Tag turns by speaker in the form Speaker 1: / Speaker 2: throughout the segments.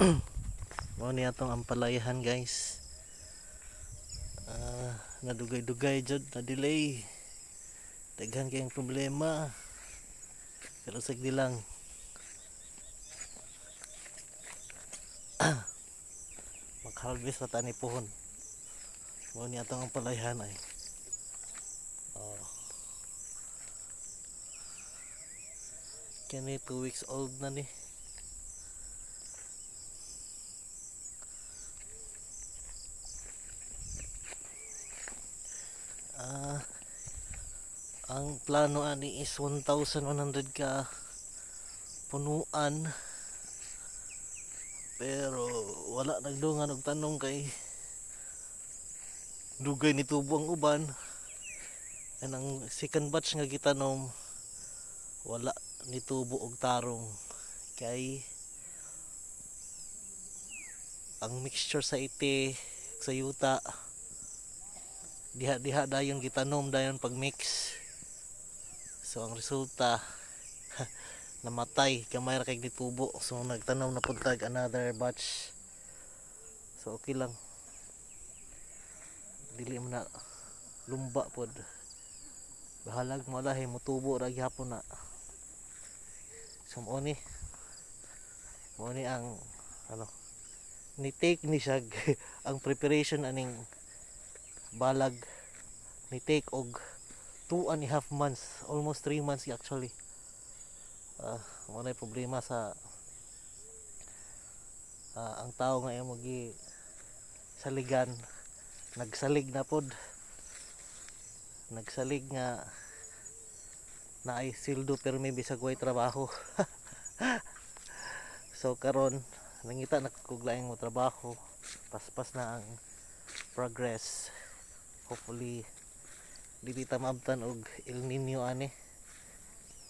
Speaker 1: Mao ni atong ampalayahan guys. Nadugay-dugay jud na delay. Daghan kayong problema. Pero sagdi lang. Mag-harvest na tani pohon. Mao ni atong ampalayahan ay. Oh. Kani 2 weeks old na ni. Ang plano ani is 1,100 ka punuan, pero wala nagdungan og tanong kay dugay ni tubo ang uban. And ang second batch nga gitanom wala ni tubo og tarong kay ang mixture sa ite sa yuta diha dayon gitanom dayon pag mix. So ang resulta namatay kamay ra kay gitubo. So nagtanom na pud tag another batch. So okay lang. Dili man na lumba pod. Bahalag mo lahi mutubo ra gyapon na. So mo ni ang ano ni take ni siya ang preparation aning balag ni take og 2.5 months, almost 3 months actually. Wala problema sa ang tao nga yung magi saligan, nagsalig na pod, nagsalig nga na ay sildo pero may bisag way trabaho. So karon nangita nakuglaing mo trabaho, paspas na ang progress. Hopefully dili ta maabtan og El Nino ani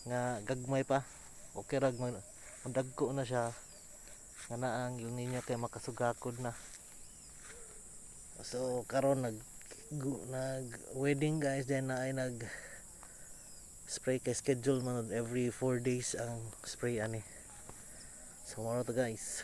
Speaker 1: nga gagmay pa. Okay rag magdagko na siya nga na ang El Nino kay makasugakod na. So karon nag wedding guys, then na ay nag spray kay schedule man every 4 days ang spray ani. So maro to guys.